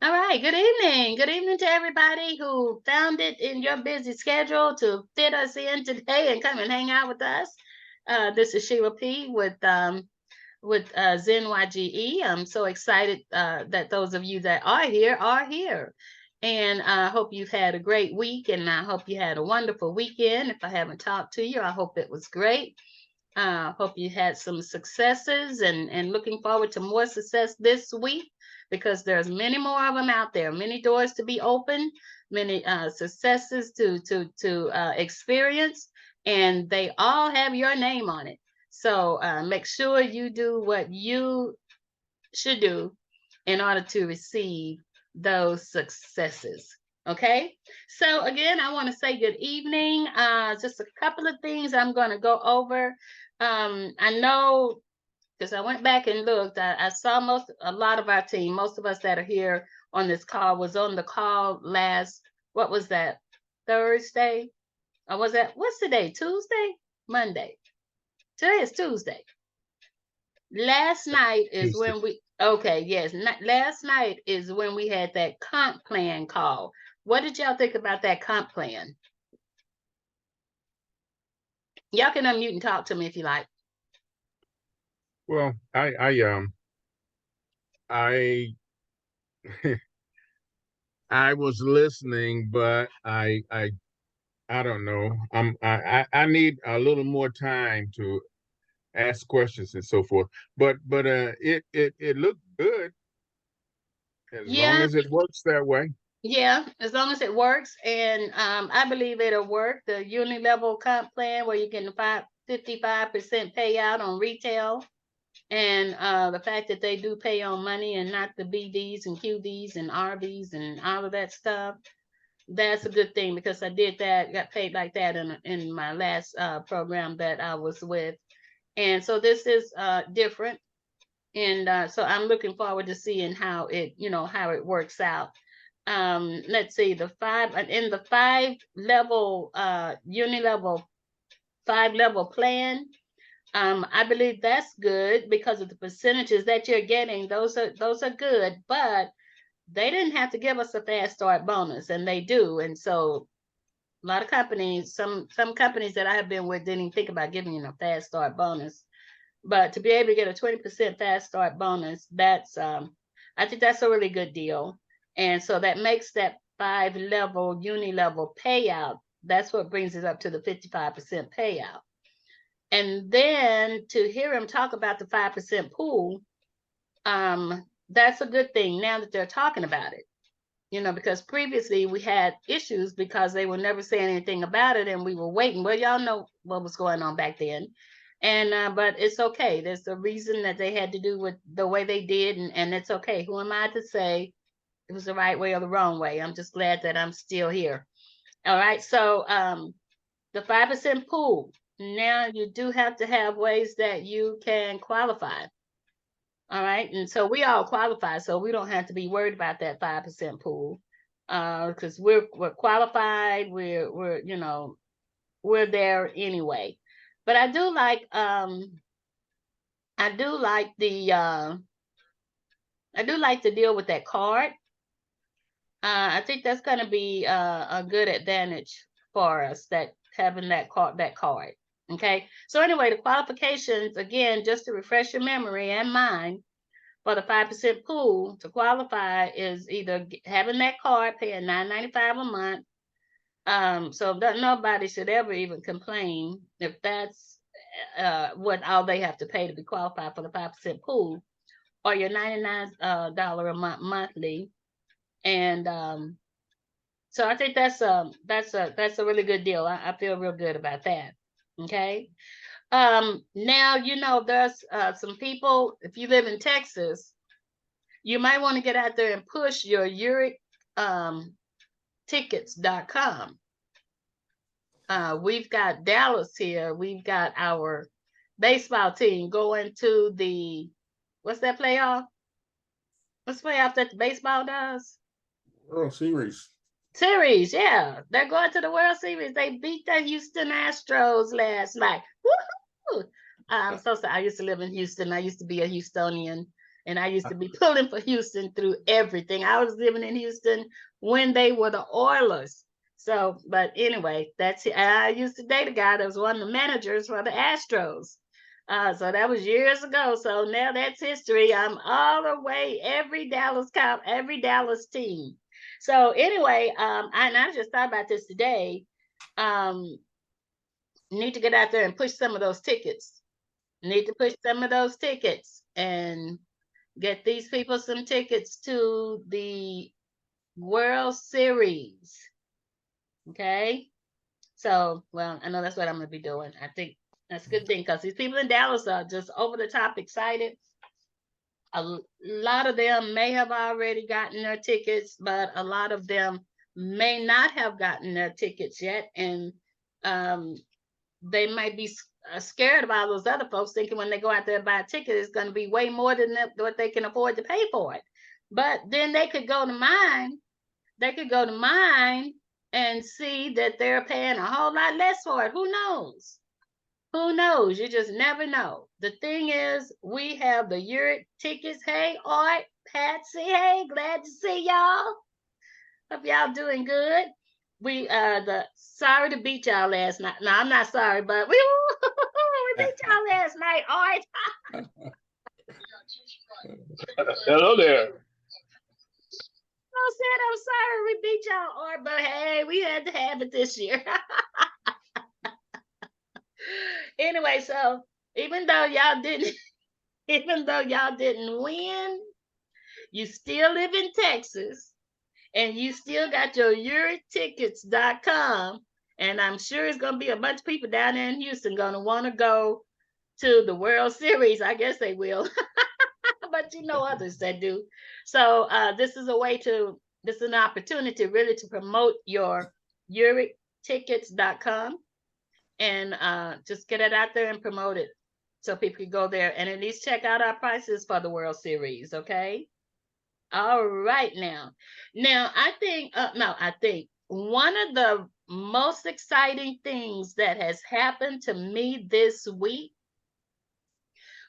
All right. Good evening. Good evening to everybody who found it in your busy schedule to fit us in today and come and hang out with us. This is Sheila P with Zen YGE. I'm so excited that those of you that are here. And I hope you've had a great week and I hope you had a wonderful weekend. If I haven't talked to you, I hope it was great. Hope you had some successes and looking forward to more success this week because there's many more of them out there, many doors to be opened, many successes to experience, and they all have your name on it. So make sure you do what you should do in order to receive those successes. Okay, so again, I want to say good evening. Just a couple of things I'm going to go over. I know because I went back and looked, I saw a lot of our team, most of us that are here on this call was on the call last, what was that, Thursday? Or was that, what's the day, Tuesday? Monday. Today is Tuesday. Last night is Tuesday. when okay, yes, last night is when we had that comp plan call. What did y'all think about that comp plan? Y'all can unmute and talk to me if you like. Well, I I was listening, but I don't know. I need a little more time to ask questions and so forth. But it looked good as long Yeah, as it works that way. yeah, as long as it works, and I believe it'll work. The uni-level comp plan where you get the 55% payout on retail, and the fact that they do pay on money and not the BDs and QDs and RVs and all of that stuff. That's a good thing because I did that, got paid like that in my last program that I was with, and so this is different, and so I'm looking forward to seeing how it works out. Let's see, the five in the five level uni level 5 level plan. I believe that's good because of the percentages that you're getting. Those are good, but they didn't have to give us a fast start bonus, and they do. And so a lot of companies, some companies that I have been with, didn't even think about giving you a fast start bonus. But to be able to get a 20% fast start bonus, that's I think that's a really good deal. And so that makes that 5 level uni level payout. That's what brings it up to the 55% payout. And then to hear him talk about the 5% pool, that's a good thing now that they're talking about it. Because previously we had issues because they were never saying anything about it and we were waiting. Well, y'all know what was going on back then. And but it's okay. There's a reason that they had to do with the way they did, and it's okay. Who am I to say it was the right way or the wrong way? I'm just glad that I'm still here. All right. So the 5% pool. Now you do have to have ways that you can qualify. All right. And so we all qualify, so we don't have to be worried about that 5% pool. Because we're qualified, we're there anyway. But I do like the I do like to deal with that card. I think that's gonna be a good advantage for us, that having that card. Okay. So anyway, the qualifications again, just to refresh your memory and mine, for the 5% pool to qualify is either having that card, paying $9.95 a month. So that nobody should ever even complain if that's what all they have to pay to be qualified for the 5% pool, or your $99 a month monthly. And so I think that's a really good deal. I feel real good about that. Okay. Now there's some people. If you live in Texas, you might want to get out there and push your Uric tickets.com. We've got Dallas here. We've got our baseball team going to what's that playoff? What's the playoff that the baseball does? World Series. Series, yeah. They're going to the World Series. They beat the Houston Astros last night. Woohoo! I'm so sorry. I used to live in Houston. I used to be a Houstonian. And I used to be pulling for Houston through everything. I was living in Houston when they were the Oilers. So, but anyway, I used to date a guy that was one of the managers for the Astros. So that was years ago. So now that's history. I'm all the way every Dallas team. So anyway, I just thought about this today. Need to get out there and push some of those tickets. Need to push some of those tickets and get these people some tickets to the World Series. Okay. So, well, I know that's what I'm going to be doing. I think that's a good thing because these people in Dallas are just over the top excited. A lot of them may have already gotten their tickets, but a lot of them may not have gotten their tickets yet. And they might be scared of all those other folks, thinking when they go out there and buy a ticket, it's going to be way more than what they can afford to pay for it. But then they could go to mine. They could go to mine and see that they're paying a whole lot less for it. Who knows? Who knows? You just never know. The thing is, we have the Uric tickets. Hey, Art, Patsy, hey, glad to see y'all. Hope y'all doing good. We sorry to beat y'all last night. No, I'm not sorry, but we beat y'all last night, Art. Hello there. I said I'm sorry we beat y'all, Art, but hey, we had to have it this year. Anyway, so even though y'all didn't win, you still live in Texas and you still got your EuroTickets.com. And I'm sure it's going to be a bunch of people down there in Houston going to want to go to the World Series. I guess they will, but you know others that do. So this is an opportunity really to promote your EuroTickets.com. And just get it out there and promote it so people can go there and at least check out our prices for the World Series. Okay. All right. Now I think one of the most exciting things that has happened to me this week,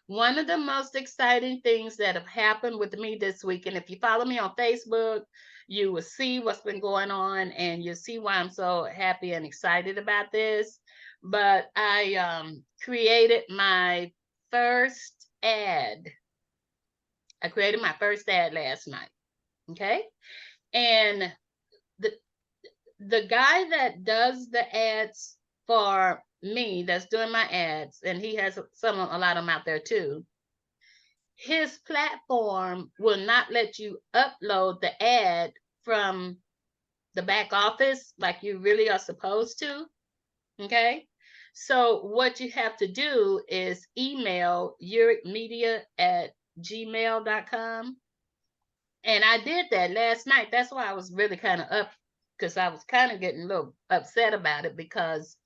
one of the most exciting things that have happened with me this week, and if you follow me on Facebook, you will see what's been going on and you'll see why I'm so happy and excited about this. But I created my first ad. I created my first ad last night. Okay. And the guy that does the ads for me, that's doing my ads, and he has a lot of them out there too. His platform will not let you upload the ad from the back office like you really are supposed to. Okay. So what you have to do is email uricmedia@gmail.com. And I did that last night. That's why I was really kind of up, because I was kind of getting a little upset about it because,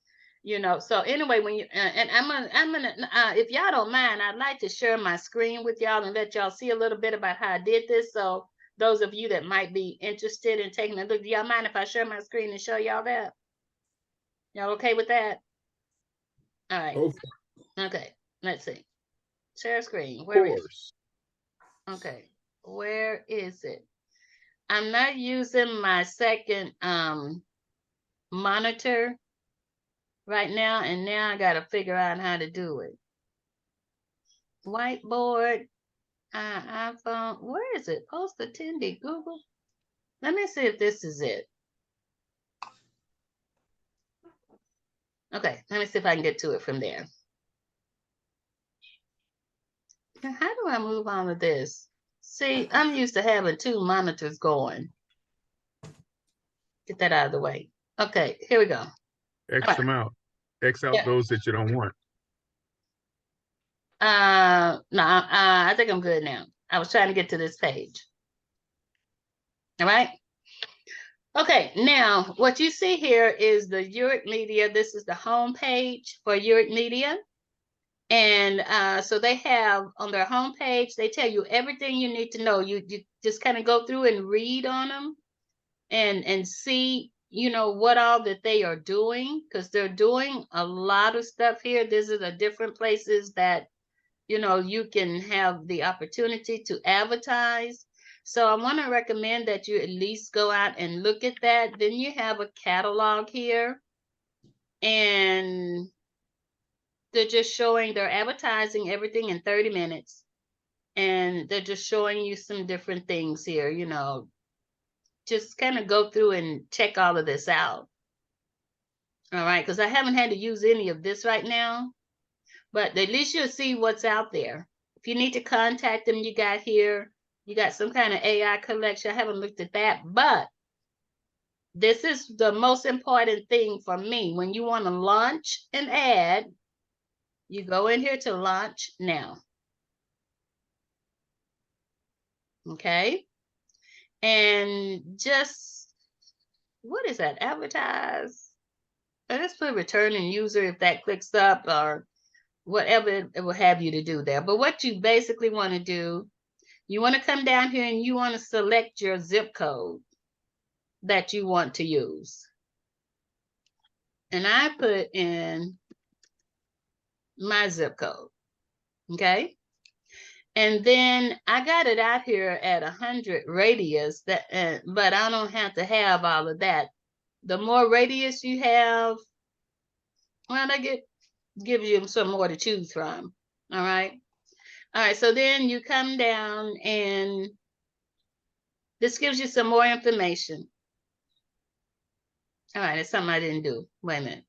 so anyway, when you, and I'm gonna, if y'all don't mind, I'd like to share my screen with y'all and let y'all see a little bit about how I did this. So those of you that might be interested in taking a look, do y'all mind if I share my screen and show y'all that? Y'all okay with that? All right. Okay. Let's see. Share screen. Where is it? Okay. Where is it? I'm not using my second monitor right now, and now I got to figure out how to do it. Whiteboard, iPhone. Where is it? Post attendee, Google. Let me see if this is it. Okay. Let me see if I can get to it from there. Now, how do I move on to this? See, I'm used to having two monitors going. Get that out of the way. Okay, here we go. X them out. X out those that you don't want. No, I think I'm good now. I was trying to get to this page. All right. Okay, now what you see here is the Uric Media. This is the home page for Uric Media. And so they have on their homepage, they tell you everything you need to know. You just kind of go through and read on them and see, what all that they are doing, because they're doing a lot of stuff here. These are the different places that you know, you can have the opportunity to advertise. So I want to recommend that you at least go out and look at that. Then you have a catalog here, and they're just showing, they're advertising everything in 30 minutes. And they're just showing you some different things here, you know, just kind of go through and check all of this out. All right, because I haven't had to use any of this right now, but at least you'll see what's out there. If you need to contact them, you got here, you got some kind of AI collection. I haven't looked at that, but this is the most important thing for me. When you want to launch an ad, you go in here to launch now. Okay. And just, what is that? Advertise. Let's put returning user if that clicks up, or whatever it will have you to do there. But what you basically want to do, you want to come down here and you want to select your zip code that you want to use. And I put in my zip code. Okay. And then I got it out here at 100 radius, that, but I don't have to have all of that. The more radius you have, well, that gives you some more to choose from. All right. All right. So then you come down, and this gives you some more information. All right. It's something I didn't do. Wait a minute.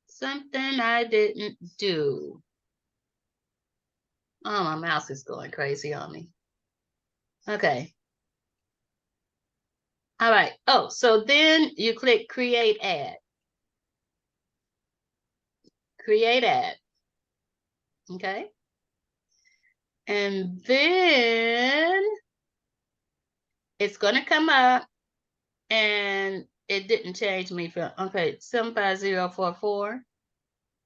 Something I didn't do. Oh, my mouse is going crazy on me. Okay. All right. Oh, so then you click create ad. Create ad. Okay. And then it's going to come up, and it didn't change me from, okay, 75044.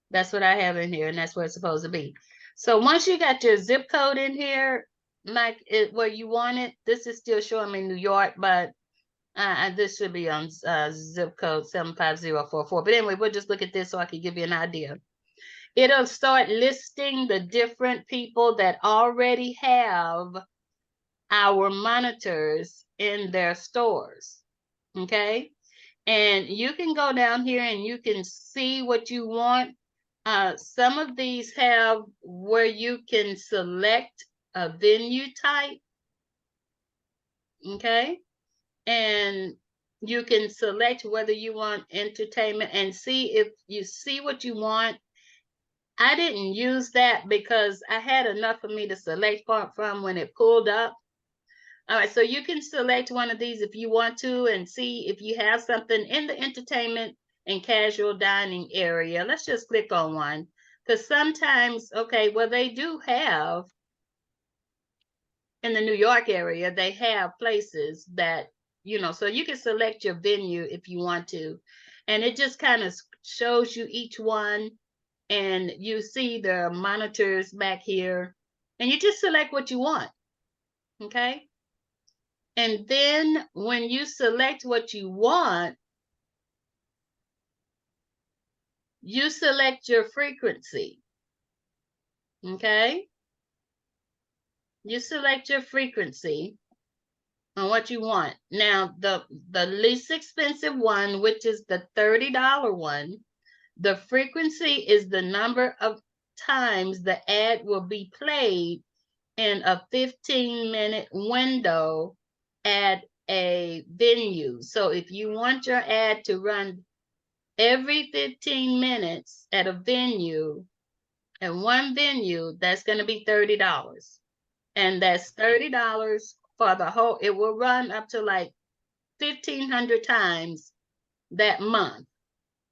That's what I have in here, and that's where it's supposed to be. So once you got your zip code in here, like where you want it, this is still showing me New York, but this should be on zip code 75044. But anyway, we'll just look at this so I can give you an idea. It'll start listing the different people that already have our monitors in their stores. Okay. And you can go down here and you can see what you want. Some of these have where you can select a venue type. Okay. And you can select whether you want entertainment and see if you see what you want. I didn't use that because I had enough for me to select from when it pulled up. All right, so you can select one of these if you want to and see if you have something in the entertainment and casual dining area. Let's just click on one, because sometimes, okay, well, they do have in the New York area, they have places that, you know, so you can select your venue if you want to. And it just kind of shows you each one, and you see the monitors back here, and you just select what you want. Okay. And then when you select what you want, you select your frequency. Okay. You select your frequency on what you want. Now, the least expensive one, which is the $30 one, the frequency is the number of times the ad will be played in a 15-minute window at a venue. So if you want your ad to run every 15 minutes at a venue, at one venue, that's going to be $30. And that's $30 for the whole, it will run up to like 1,500 times that month,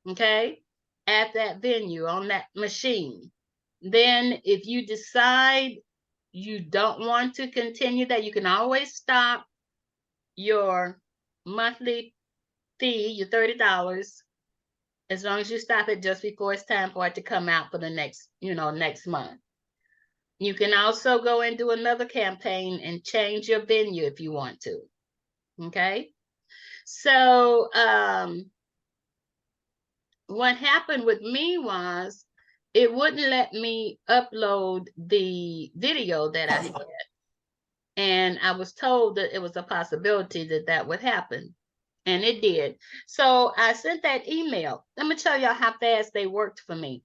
okay, at that venue on that machine. Then if you decide you don't want to continue that, you can always stop your monthly fee, your $30, as long as you stop it just before it's time for it to come out for the next, next month. You can also go and do another campaign and change your venue if you want to. Okay. So what happened with me was it wouldn't let me upload the video that I had. And I was told that it was a possibility that that would happen. And it did. So I sent that email. Let me tell y'all how fast they worked for me.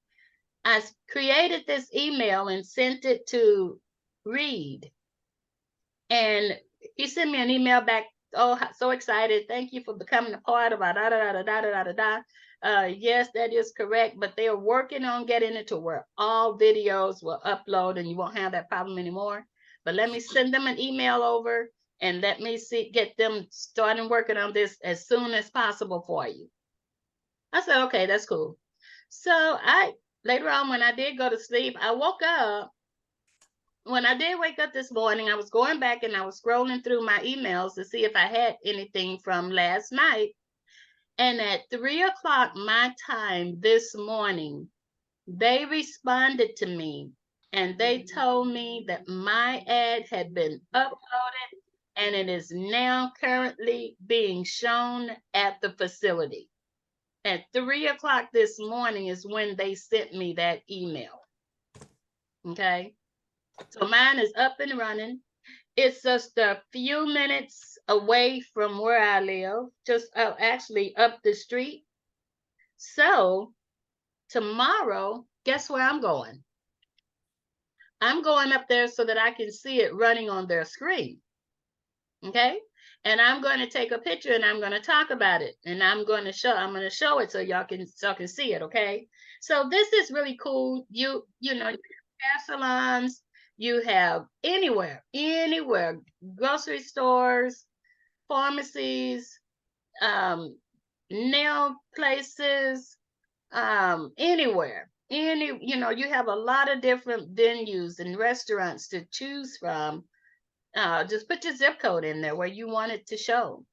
I created this email and sent it to Reed. And he sent me an email back. Oh, so excited. Thank you for becoming a part of our da da da da da da da da. Yes, that is correct. But they're working on getting it to where all videos will upload and you won't have that problem anymore. But let me send them an email over and let me see, get them starting working on this as soon as possible for you. I said, okay, that's cool. So later on when I did go to sleep, I woke up. When I did wake up this morning, I was going back and I was scrolling through my emails to see if I had anything from last night. And at 3 o'clock my time this morning, they responded to me and they told me that my ad had been uploaded and it is now currently being shown at the facility. At 3 o'clock this morning is when they sent me that email. Okay. So mine is up and running. It's just a few minutes away from where I live, just actually up the street. So tomorrow, guess where I'm going? I'm going up there so that I can see it running on their screen. Okay. And I'm going to take a picture and I'm going to talk about it. And I'm going to show it so y'all can see it. Okay. So this is really cool. You know, hair salons, you have anywhere, grocery stores, pharmacies, nail places, anywhere. You have a lot of different venues and restaurants to choose from. Just put your zip code in there where you want it to show.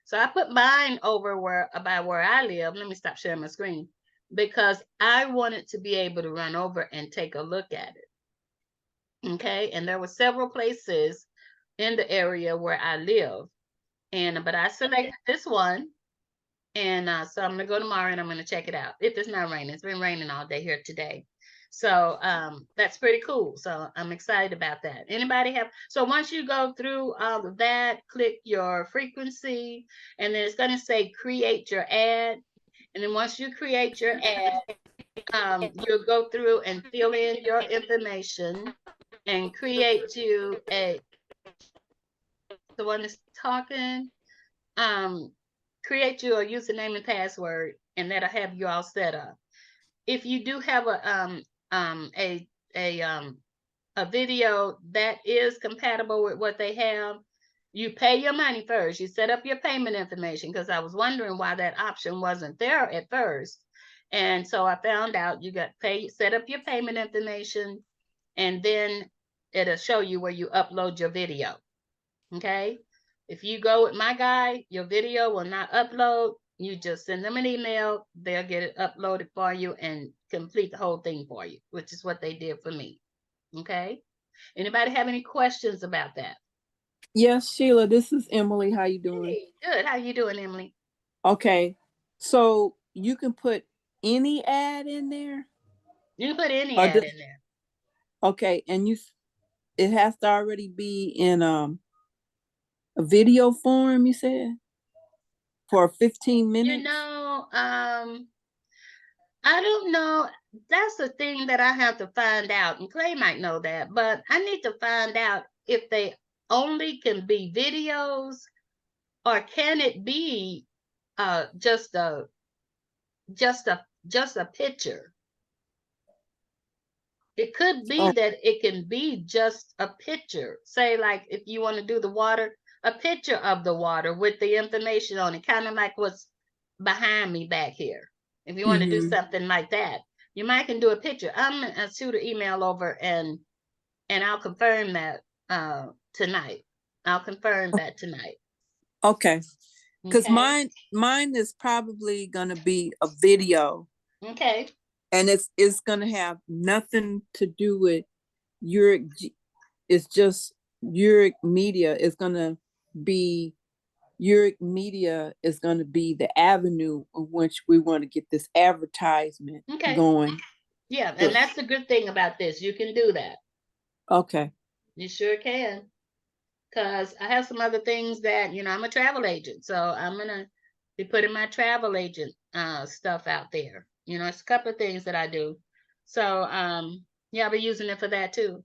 So I put mine over about where I live. Let me stop sharing my screen because I wanted to be able to run over and take a look at it. Okay. And there were several places in the area where I live. But I selected this one. And so I'm going to go tomorrow and I'm going to check it out. If it's not raining, it's been raining all day here today. So that's pretty cool. So I'm excited about that. Anybody have? So once you go through all of that, click your frequency, and then it's going to say create your ad. And then once you create your ad, you'll go through and fill in your information and create you the one that's talking, create you a username and password, and that'll have you all set up. If you do have a video that is compatible with what they have, you pay your money first. You set up your payment information because I was wondering why that option wasn't there at first. And so I found out you got set up your payment information, and then it'll show you where you upload your video. Okay. If you go with my guy, your video will not upload. You just send them an email. They'll get it uploaded for you and complete the whole thing for you, which is what they did for me. Okay. Anybody have any questions about that? Yes, Sheila, this is Emily. How you doing? Hey, good. How you doing, Emily? Okay. So you can put any ad in there? You can put any ad in there. Okay. And it has to already be in a video form, you said? For 15 minutes? I don't know. That's the thing that I have to find out. And Clay might know that, but I need to find out if they only can be videos or can it be just a picture. It could be that it can be just a picture. Say like if you want to do the water, a picture of the water with the information on it, kind of like what's behind me back here. If you want to do something like that, you might can do a picture. I'm gonna shoot an email over and I'll confirm that tonight. I'll confirm that tonight. Okay. Because mine is probably gonna be a video. Okay. And it's gonna have nothing to do with it's just Uric Media is gonna be Uric Media is going to be the avenue of which we want to get this advertisement going. Yeah, and that's the good thing about this. You can do that. Okay. You sure can. Because I have some other things that, I'm a travel agent. So I'm going to be putting my travel agent stuff out there. It's a couple of things that I do. So, yeah, I'll be using it for that too.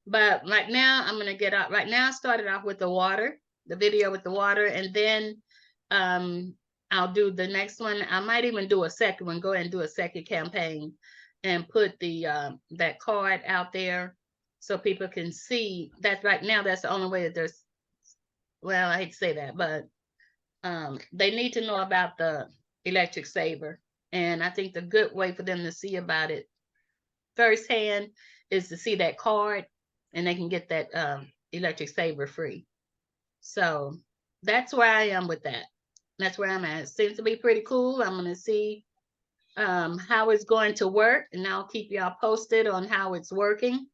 But right now, I'm going to get out. Right now, I started off with the video with the water. And then I'll do the next one. I might even do a second one, go ahead and do a second campaign and put that card out there so people can see that. Right now, that's the only way that there's, well, I hate to say that, but they need to know about the electric saver. And I think the good way for them to see about it firsthand is to see that card, and they can get that electric saver free. So that's where I am with that. That's where I'm at. It seems to be pretty cool. I'm going to see how it's going to work, and I'll keep y'all posted on how it's working.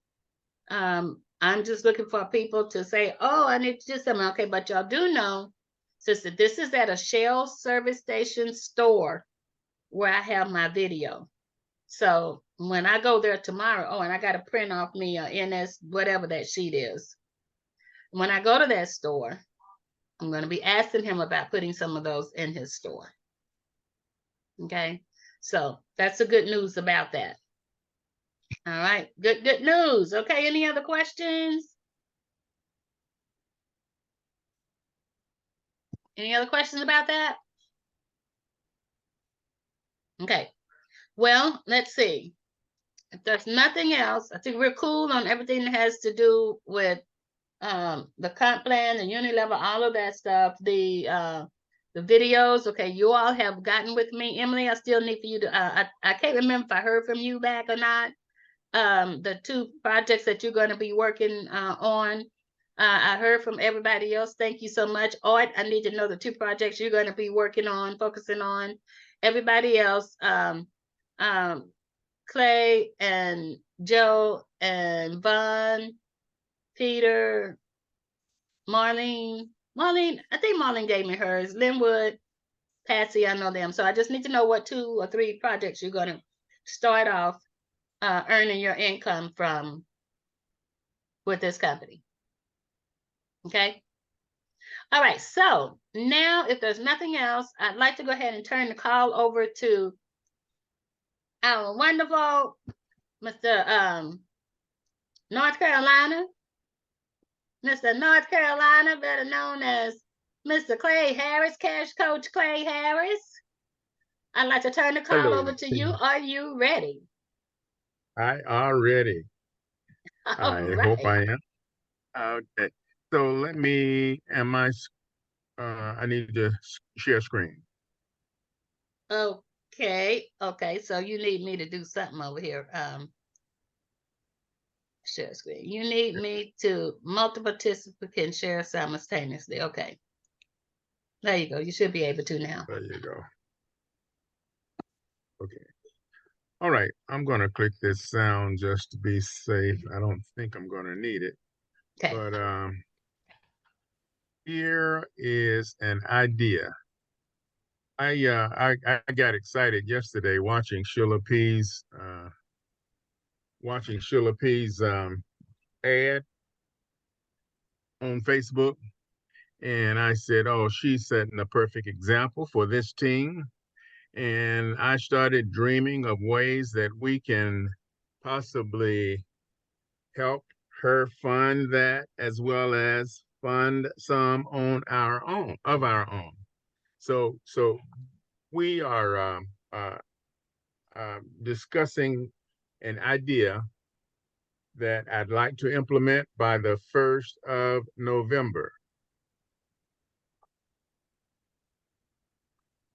I'm just looking for people to say, oh, I need to do something. Okay, but y'all do know, since this is at a Shell service station store where I have my video. So when I go there tomorrow, oh, and I got to print off me a NS, whatever that sheet is. When I go to that store, I'm going to be asking him about putting some of those in his store. Okay, so that's the good news about that. All right, good news. Okay, any other questions? Any other questions about that? Okay, well, let's see. If there's nothing else, I think we're cool on everything that has to do with the comp plan, the unit level, all of that stuff. The videos, okay, you all have gotten with me. Emily, I still need for you to, I can't remember if I heard from you back or not. The 2 projects that you're going to be working on. I heard from everybody else. Thank you so much. Art, I need to know the 2 projects you're going to be working on, focusing on. Everybody else, Clay and Joe and Vaughn, Peter, Marlene, I think Marlene gave me hers. Linwood, Patsy, I know them. So I just need to know what 2 or 3 projects you're going to start off earning your income from with this company. Okay. All right. So now, if there's nothing else, I'd like to go ahead and turn the call over to our wonderful Mr. North Carolina, Mr. North Carolina, better known as Mr. Clay Harris, Cash Coach Clay Harris. I'd like to turn the call Hello. over to you. Are you ready? I are ready. All I right. hope I am. Okay. So let me, I need to share screen. Okay. Okay. So you need me to do something over here. Share screen. You need me to multiple participants can share simultaneously. Okay. There you go. You should be able to now. There you go. Okay. All right. I'm going to click this sound just to be safe. I don't think I'm going to need it. Okay. But here is an idea. I got excited yesterday watching Sheila P's ad on Facebook, and I said, "Oh, she's setting a perfect example for this team." And I started dreaming of ways that we can possibly help her fund that, as well as fund some on our own, of our own. So we are discussing an idea that I'd like to implement by the 1st of November.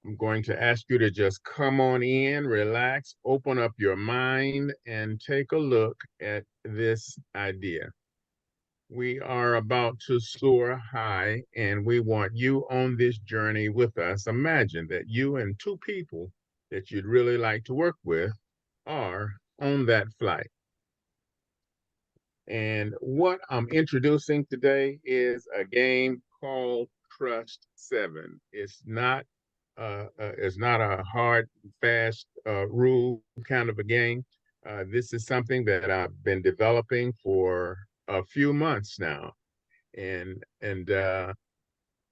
I'm going to ask you to just come on in, relax, open up your mind, and take a look at this idea. We are about to soar high, and we want you on this journey with us. Imagine that you and 2 people that you'd really like to work with are on that flight. And what I'm introducing today is a game called Trust 7. It's not a hard, fast rule kind of a game. This is something that I've been developing for a few months now, and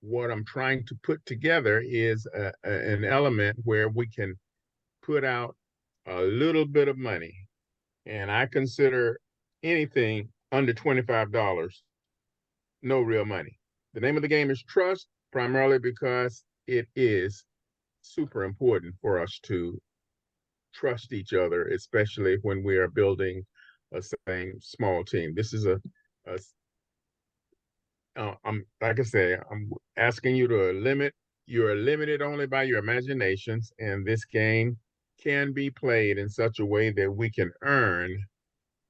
what I'm trying to put together is an element where we can put out a little bit of money, and I consider anything under $25 no real money. The name of the game is trust, primarily because it is super important for us to trust each other, especially when we are building a same small team. This is a I'm like I say, I'm asking you to limit. You are limited only by your imaginations, and this game can be played in such a way that we can earn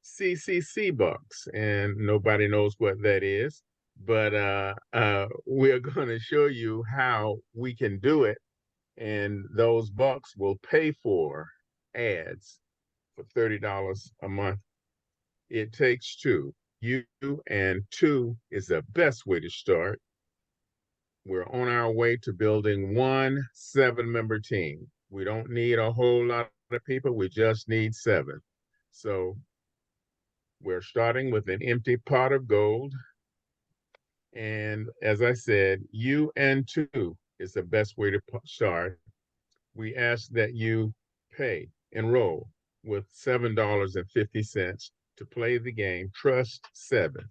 CCC bucks, and nobody knows what that is. But we're going to show you how we can do it, and those bucks will pay for ads for $30 a month. It takes two. You and two is the best way to start. We're on our way to building one 7-member team. We don't need a whole lot of people. We just need 7. So we're starting with an empty pot of gold. And as I said, you and two is the best way to start. We ask that you enroll with $7.50 to play the game Trust 7.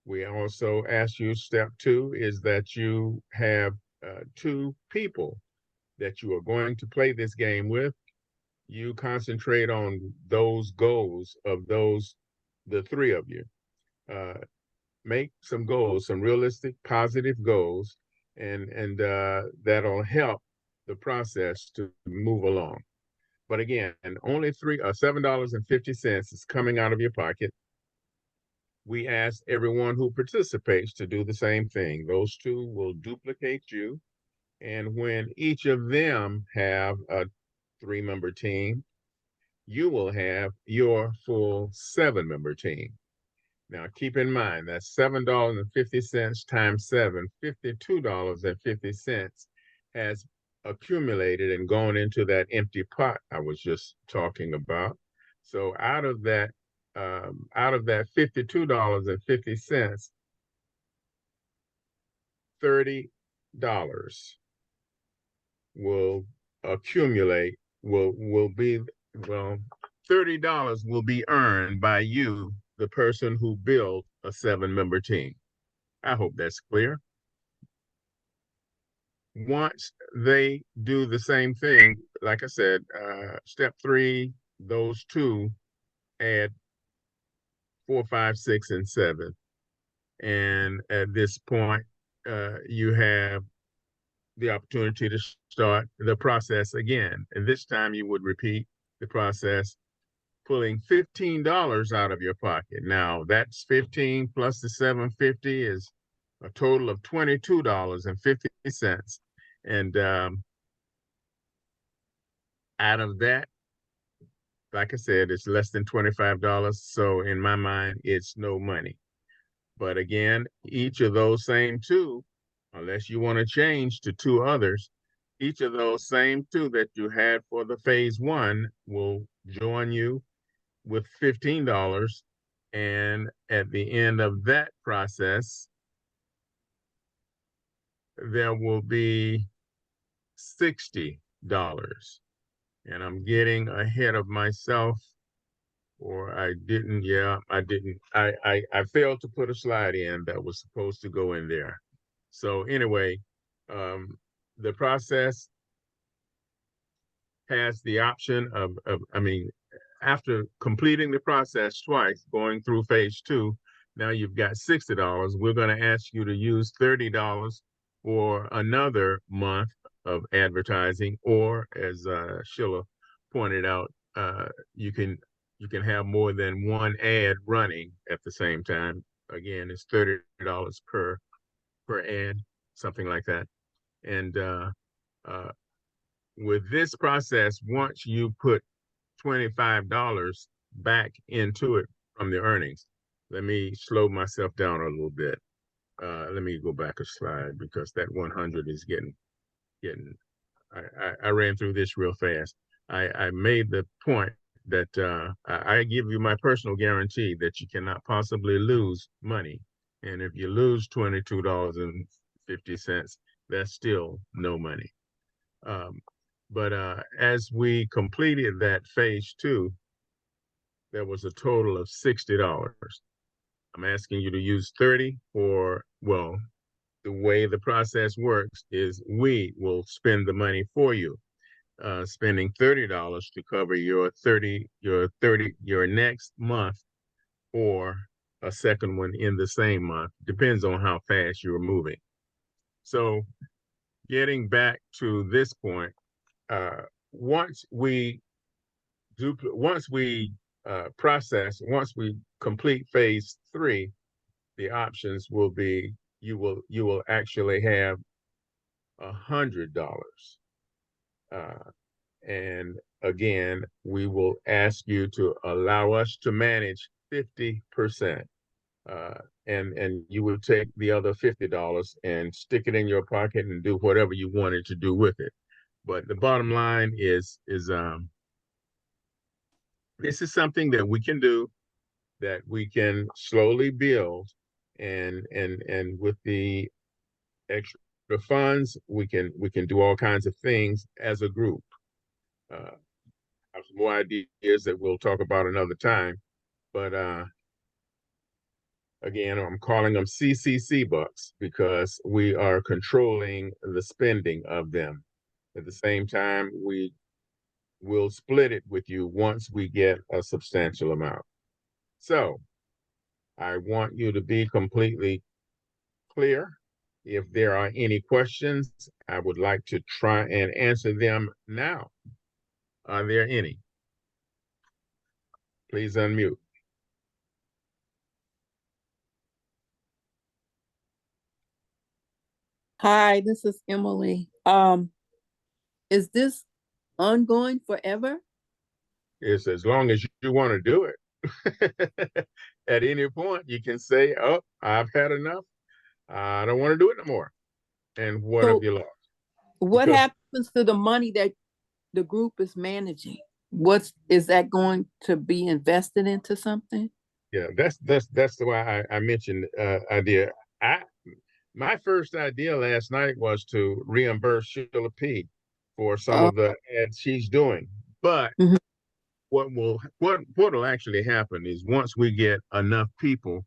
We also ask you, step 2 is that you have 2 people that you are going to play this game with. You concentrate on those goals of the 3 of you. Make some goals, some realistic, positive goals, and that'll help the process to move along. But again, only $7.50 is coming out of your pocket. We ask everyone who participates to do the same thing. Those 2 will duplicate you. And when each of them have a 3-member team, you will have your full 7-member team. Now, keep in mind that $7.50 times 7, $52.50 has accumulated and gone into that empty pot I was just talking about. So out of that $52.50, $30 will accumulate, will be, well, $30 will be earned by you, the person who built a 7-member team. I hope that's clear. Once they do the same thing, like I said, step 3, those 2 add 4, 5, 6, and 7. And at this point, you have the opportunity to start the process again. And this time you would repeat the process, pulling $15 out of your pocket. Now that's 15 plus the 750 is a total of $22.50. And out of that, like I said, it's less than $25. So in my mind, it's no money. But again, each of those same 2, unless you want to change to 2 others, each of those same 2 that you had for the phase 1 will join you with $15. And at the end of that process, there will be $60. And I'm getting ahead of myself, or I didn't. Yeah, I didn't. I failed to put a slide in that was supposed to go in there. So anyway, the process has the option of I mean, after completing the process twice, going through phase 2, now you've got $60. We're going to ask you to use $30 for another month of advertising, or as Sheila pointed out, you can have more than one ad running at the same time. Again, it's $30 per ad, something like that. And with this process, once you put $25 back into it from the earnings, let me slow myself down a little bit. Let me go back a slide because that 100 is getting. I ran through this real fast. I made the point I give you my personal guarantee that you cannot possibly lose money. And if you lose $22.50, that's still no money. But as we completed that phase 2, there was a total of $60. I'm asking you to use 30 for, well, the way the process works is we will spend the money for you, spending $30 to cover your next month or a second one in the same month. Depends on how fast you're moving. So getting back to this point, once we once we complete phase 3, the options will be you will actually have $100. And again, we will ask you to allow us to manage 50%. And you would take the other $50 and stick it in your pocket and do whatever you wanted to do with it. But the bottom line is this is something that we can do, that we can slowly build, and with the extra funds, we can do all kinds of things as a group. I have some more ideas that we'll talk about another time, but again, I'm calling them CCC bucks because we are controlling the spending of them. At the same time, we will split it with you once we get a substantial amount. So I want you to be completely clear. If there are any questions, I would like to try and answer them now. Are there any? Please unmute. Hi, this is Emily. Is this ongoing forever? It's as long as you want to do it. At any point, you can say, "Oh, I've had enough. I don't want to do it no more." And what have So you lost? what Because happens to the money that the group is managing? Is that going to be invested into something? yeah, that's why I mentioned idea. My first idea last night was to reimburse Sheila P for some Oh, of the ads she's doing. But mhm. what will actually happen is once we get enough people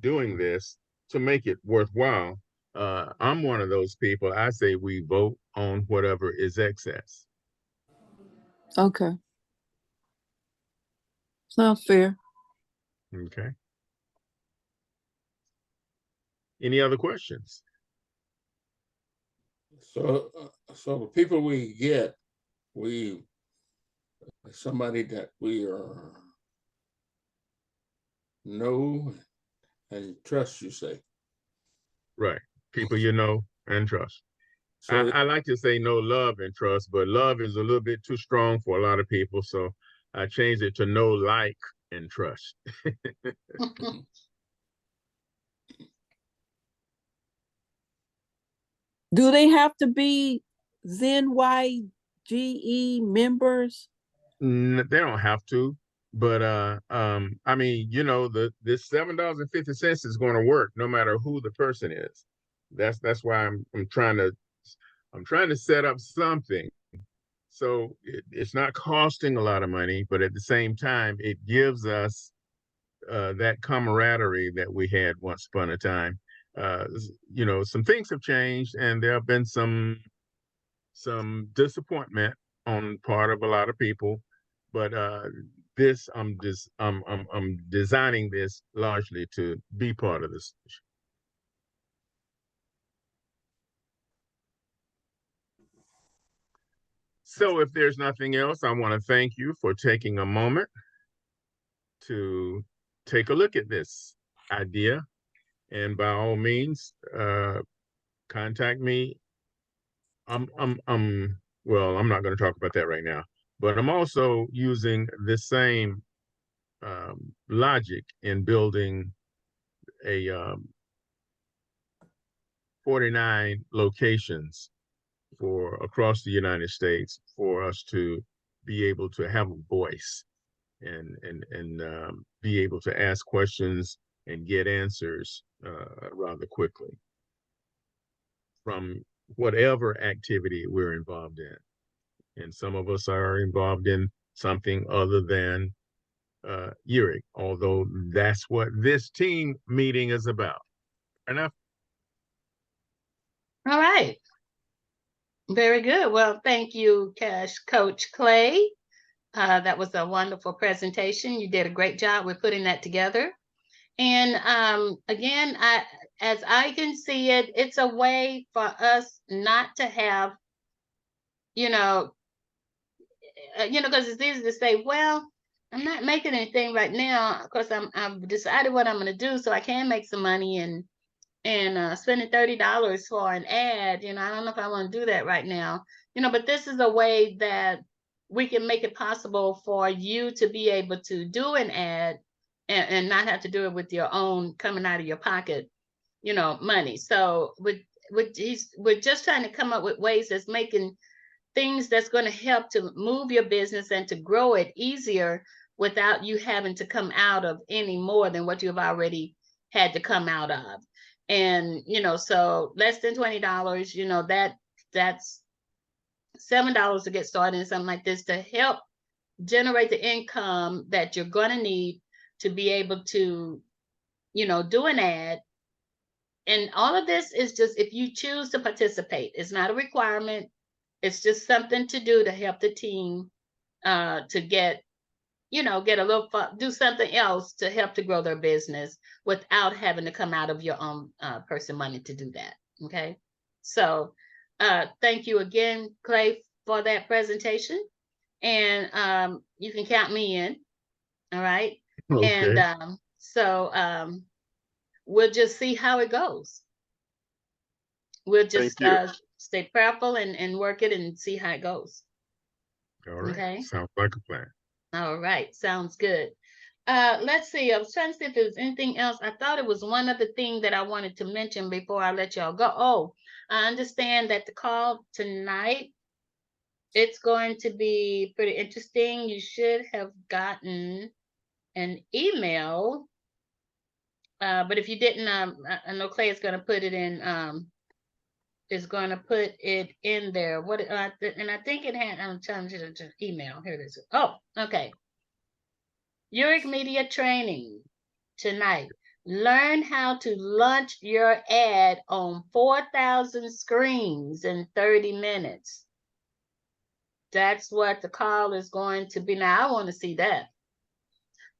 doing this to make it worthwhile, I'm one of those people. I say we vote on whatever is excess. Okay. Sounds fair. Okay. Any other questions? So, so the people we get, somebody that we know and trust, you say. Right. People you know and trust. So, I like to say no love and trust, but love is a little bit too strong for a lot of people. So I changed it to no like and trust. Do they have to be ZenYGE members? They don't have to, but I mean, this $7.50 is going to work no matter who the person is. That's why I'm trying to set up something so it's not costing a lot of money, but at the same time, it gives us that camaraderie that we had once upon a time. Some things have changed, and there have been some disappointment on part of a lot of people, but this I'm designing this largely to be part of this. So if there's nothing else, I want to thank you for taking a moment to take a look at this idea, and by all means, contact me. Well, I'm not going to talk about that right now, but I'm also using the same logic in building a 49 locations for across the United States for us to be able to have a voice and be able to ask questions and get answers rather quickly from whatever activity we're involved in. And some of us are involved in something other than URIC, although that's what this team meeting is about. Enough. All right. Very good. Well, thank you, Coach Clay. That was a wonderful presentation. You did a great job with putting that together. And again, as I can see it, it's a way for us not to have, because it's easy to say, well, I'm not making anything right now because I've decided what I'm going to do so I can make some money and spending $30 for an ad, I don't know if I want to do that right now, but this is a way that we can make it possible for you to be able to do an ad and not have to do it with your own coming out of your pocket, money. So we're just trying to come up with ways that's making things that's going to help to move your business and to grow it easier without you having to come out of any more than what you've already had to come out of. And, so less than $20, that's $7 to get started in something like this to help generate the income that you're going to need to be able to, do an ad. And all of this is just if you choose to participate. It's not a requirement. It's just something to do to help the team to get a little fun, do something else to help to grow their business without having to come out of your own person money to do that. Okay. So thank you again, Clay, for that presentation. And you can count me in. All right. Okay. And so we'll just see how it goes. We'll just stay prayerful and work it and see how it goes. All right. Okay. Sounds like a plan. All right. Sounds good. Let's see. I was trying to see if there was anything else. I thought it was one other thing that I wanted to mention before I let y'all go. Oh, I understand that the call tonight, it's going to be pretty interesting. You should have gotten an email. But if you didn't, I know Clay is going to put it in, there. What, and I think it had, I'm trying to email. Here it is. Oh, okay. URIC Media Training tonight. Learn how to launch your ad on 4,000 screens in 30 minutes. That's what the call is going to be. Now, I want to see that.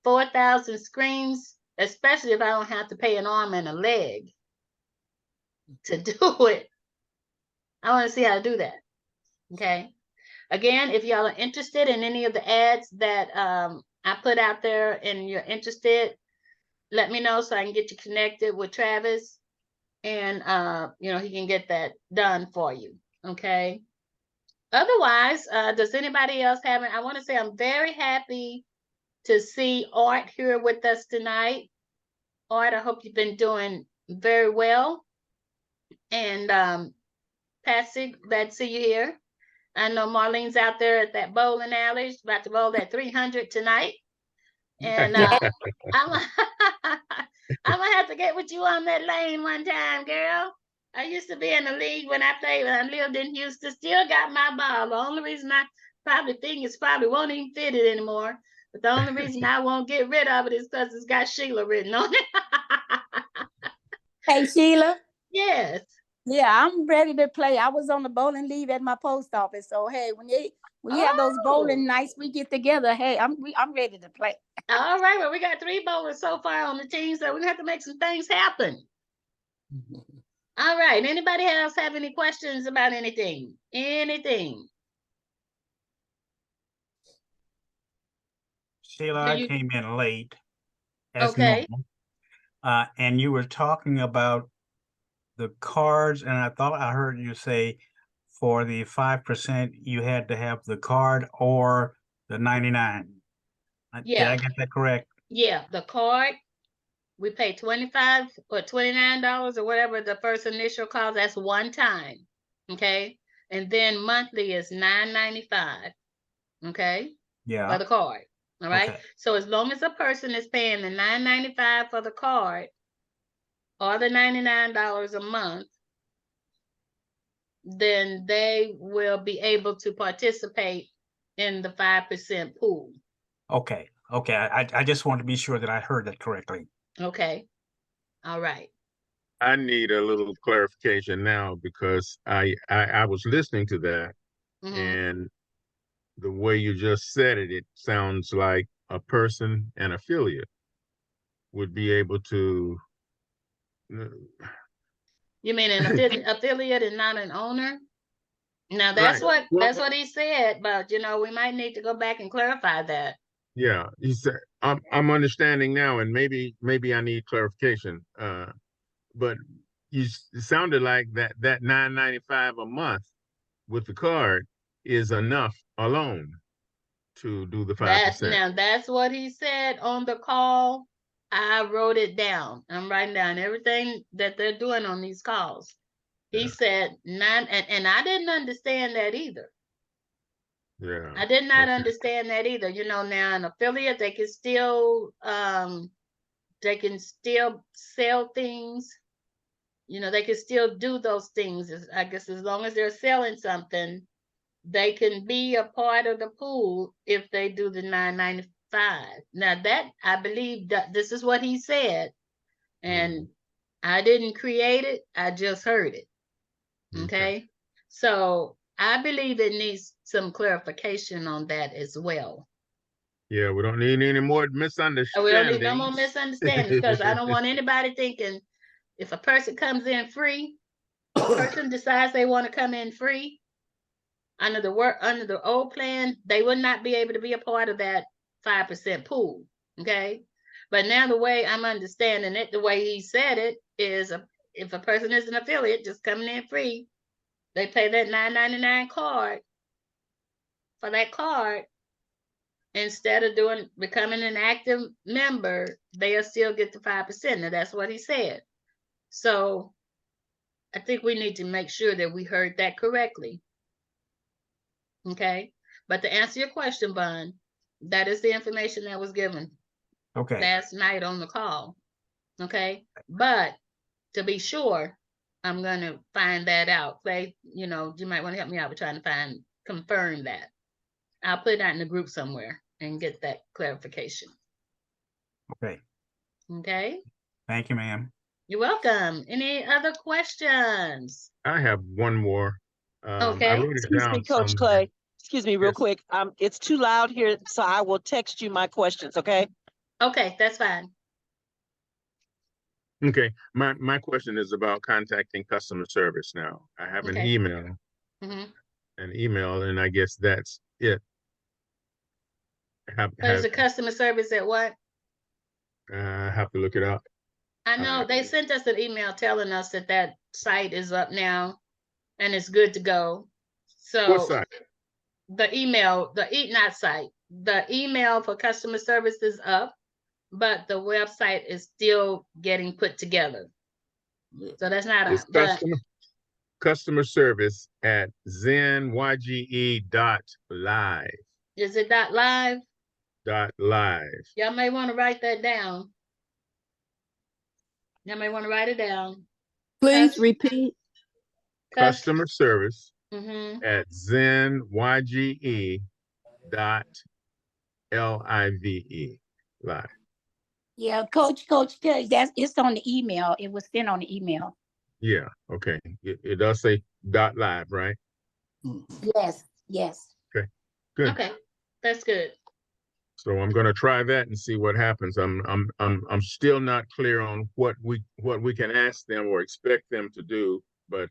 4,000 screens, especially if I don't have to pay an arm and a leg to do it. I want to see how to do that. Okay. Again, if y'all are interested in any of the ads that I put out there and you're interested, let me know so I can get you connected with Travis and he can get that done for you. Okay. Otherwise, does anybody else have it? I want to say I'm very happy to see Art here with us tonight. Art, I hope you've been doing very well. And Patsy, glad to see you here. I know Marlene's out there at that bowling alley. She's about to bowl that 300 tonight. And I'm gonna have to get with you on that lane one time, girl. I used to be in the league when I played, when I lived in Houston. Still got my ball. The only reason I probably think it's probably won't even fit it anymore. But the only reason I won't get rid of it is because it's got Sheila written on it. Hey, Sheila. Yes. Yeah, I'm ready to play. I was on the bowling leave at my post office. So hey, when you have those bowling nights, we get together. Hey, I'm ready to play. All right. Well, we got 3 bowlers so far on the team, so we have to make some things happen. All right. Anybody else have any questions about anything? Anything? Sheila, I came in late as okay. normal. And you were talking about the cards, and I thought I heard you say for the 5%, you had to have the card or the 99. Yeah. Did I get that correct? Yeah, the card, we pay $25 or $29 or whatever the first initial cost. That's one time. Okay. And then monthly is $9.95. Okay. Yeah. For the card. All right. Okay. So as long as a person is paying the $9.95 for the card or the $99 a month, then they will be able to participate in the 5% pool. Okay. Okay. I just want to be sure that I heard that correctly. Okay. All right. I need a little clarification now because I was listening to that, Mhm. and the way you just said it, it sounds like a person, an affiliate, would be able to. You mean an affiliate and not an owner? Now Right. Well, that's what he said, but we might need to go back and clarify that. yeah, he said I'm understanding now, and maybe I need clarification. But it sounded like that $9.95 a month with the card is enough alone to do the 5%. That's what he said on the call. I wrote it down. I'm writing down everything that they're doing on these calls. He Yeah. said nine, and I didn't understand that either. Yeah. I did not Okay. understand that either. Now an affiliate, they can still sell things. They can still do those things. I guess as long as they're selling something, they can be a part of the pool if they do the $9.95. Now that I believe that this is what he said, and I didn't create it. I just heard it. Okay. So I believe it needs some clarification on that as well. Yeah, we don't need any more We don't need no more misunderstandings. misunderstandings because I don't want anybody thinking if a person comes in free, a person decides they want to come in free under the old plan, they would not be able to be a part of that 5% pool. Okay. But now the way I'm understanding it, the way he said it is if a person is an affiliate just coming in free, they pay that $9.99 card for that card. Instead of becoming an active member, they'll still get the 5%. Now that's what he said. So I think we need to make sure that we heard that correctly. Okay. But to answer your question, Bun, that is the information that was given Okay. last night on the call. Okay. But to be sure, I'm going to find that out. Clay, you might want to help me out with trying to confirm that. I'll put it out in the group somewhere and get that clarification. Okay. Okay. Thank you, ma'am. You're welcome. Any other questions? I have one more. I Okay. wrote it Excuse down me, Coach somewhere. Clay. Excuse me real Yes. quick. It's too loud here, so I will text you my questions, okay? Okay, that's fine. Okay, my question is about contacting customer service now. I have an Okay. email, and I guess that's it. What is the customer service at what? Have to look it up. I know they sent us an email telling us that site is up now and it's good to go. So What site? the email, not site, the email for customer service is up, but the website is still getting put together. So that's not It's customer service at zenyge.live. Is it .live? .live. Y'all may want to write that down. Y'all may want to write it down. Please repeat. Customer service Mm-hmm. at zenyge.live. Live. Yeah, Coach, it's on the email. It was sent on the email. Yeah, okay. It does say .live, right? Yes. Okay, good. Okay, that's good. So I'm gonna try that and see what happens. I'm still not clear on what we can ask them or expect them to do, but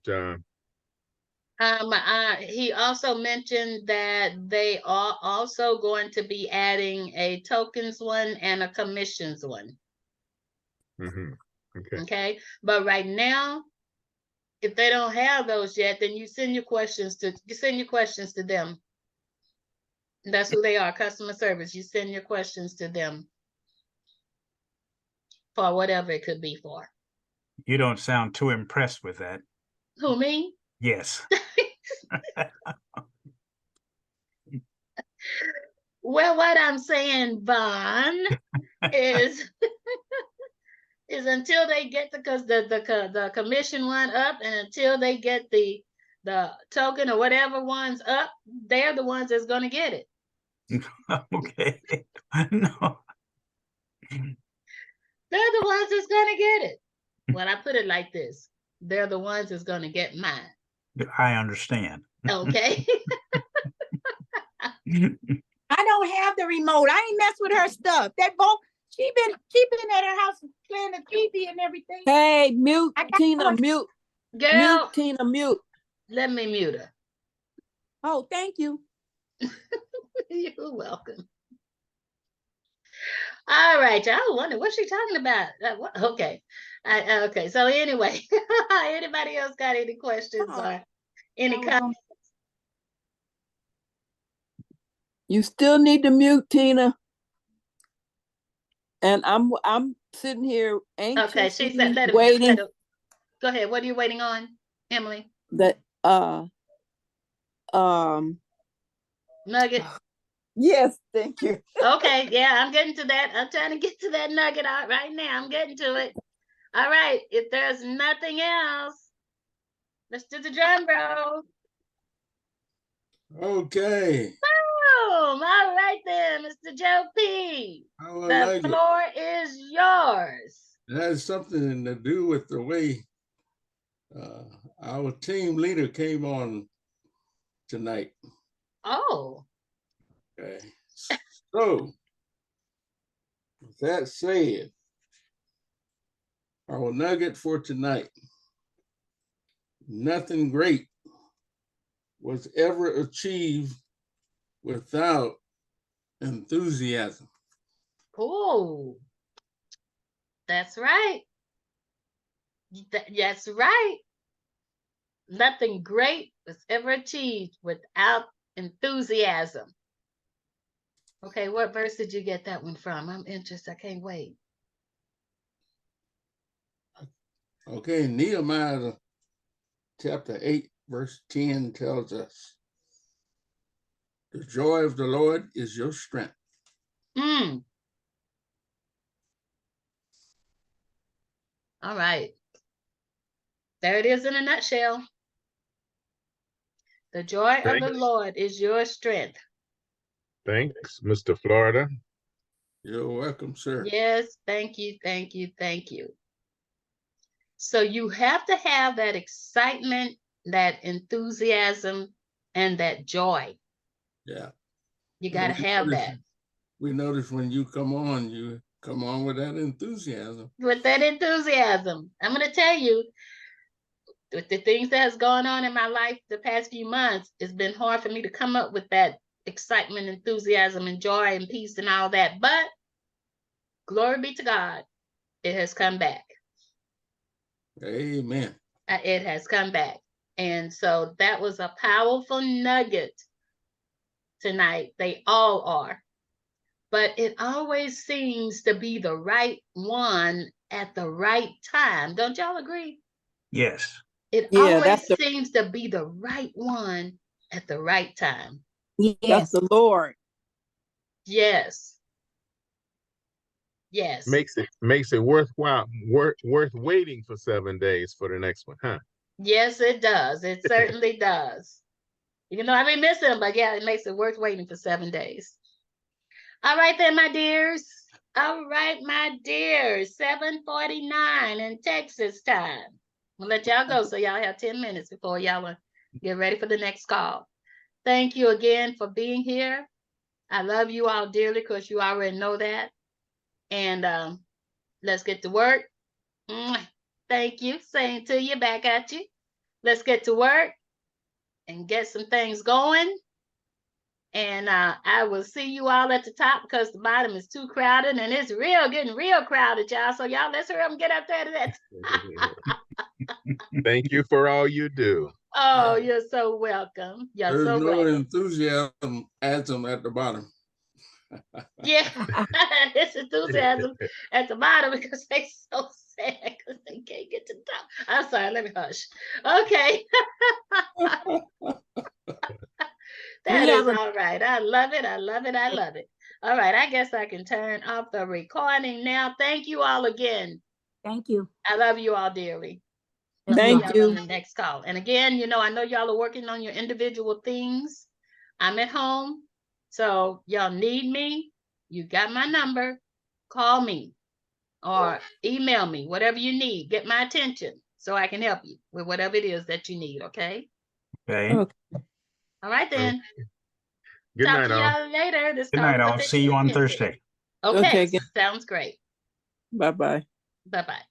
He also mentioned that they are also going to be adding a tokens one and a commissions one. okay. Okay, but right now, if they don't have those yet, then you send your questions to them. That's who they are, customer service. You send your questions to them for whatever it could be for. You don't sound too impressed with that. Who, me? Yes. Well, what I'm saying, Vaughn, is is until they get because the commission one up, and until they get the token or whatever one's up, they're the ones that's gonna get it. Okay. No. They're the ones that's gonna get it. Well, I put it like this: they're the ones that's gonna get mine. I understand. Okay. I don't have the remote. I ain't mess with her stuff. That both she been at her house playing the TV and everything. Hey, mute I got Tina, one. mute Girl, Tina, mute. let me mute her. Oh, thank you. You're welcome. All right, y'all wonder what's she talking about. Okay. Okay. So anyway, anybody else got any questions or any I was comments? You still need to mute Tina. And I'm sitting here Okay, she said anxiously let him waiting go ahead. What are you waiting on, Emily? that Nugget. yes, thank you. Okay, yeah, I'm getting to that. I'm trying to get to that nugget out right now. I'm getting to it. All right. If there's nothing else, let's do the drum roll. Okay. Boom. All right then, Mr. Joe P. I would The like it. floor is yours. It has something to do with the way our team leader came on tonight. Oh, Okay. So, with that said, our nugget for tonight: nothing great was ever achieved without enthusiasm. cool. That's right. That's right. Nothing great was ever achieved without enthusiasm. Okay, what verse did you get that one from? I'm interested. I can't wait. Okay, Nehemiah chapter 8, verse 10 tells us, the joy of the Lord is your strength. Mm. All right. There it is in a nutshell. The joy of the Thanks. Lord is your strength. Thanks, Mr. Florida. You're welcome, sir. Yes, thank you, thank you, thank you. So you have to have that excitement, that enthusiasm, and that joy. Yeah. You got to have that. We notice when you come on with that enthusiasm. With that enthusiasm, I'm going to tell you, with the things that has gone on in my life the past few months, it's been hard for me to come up with that excitement, enthusiasm, and joy and peace and all that. But glory be to God, it has come back. Amen. It has come back. And so that was a powerful nugget tonight. They all are. But it always seems to be the right one at the right time. Don't y'all agree? Yes. It Yeah, always seems to be the right one at the right time. that's Yes. the Lord. Yes. Yes. Makes it worthwhile, worth waiting for 7 days for the next one, huh? Yes, it does. It certainly does. Even though I may miss them, but yeah, it makes it worth waiting for 7 days. All right then, my dears. All right, my dears. 7:49 in Texas time. We'll let y'all go so y'all have 10 minutes before y'all get ready for the next call. Thank you again for being here. I love you all dearly because you already know that. And let's get to work. Thank you. Same to you. Back at you. Let's get to work and get some things going. And I will see you all at the top because the bottom is too crowded and it's getting real crowded, y'all. So y'all, let's hurry up and get up there to that. Thank you for all you do. Oh, you're so welcome. You're There's so no welcome. enthusiasm at the bottom. Yeah, it's enthusiasm at the bottom because they so sad because they can't get to the top. I'm sorry, let me hush. Okay. That have is a- all right. I love it. I love it. I love it. All right. I guess I can turn off the recording now. Thank you all again. Thank you. I love you all dearly. We'll see Thank y'all you. on the next call. And again, you know, I know y'all are working on your individual things. I'm at home. So y'all need me. You got my number. Call me or email me, whatever you need. Get my attention so I can help you with whatever it is that you need. Okay. Okay. Okay. All right then. Good Talk night, to all. y'all later. This Good call night. is I'll see you on officially ended. Thursday. Okay. Okay, Sounds great. bye-bye. Bye-bye.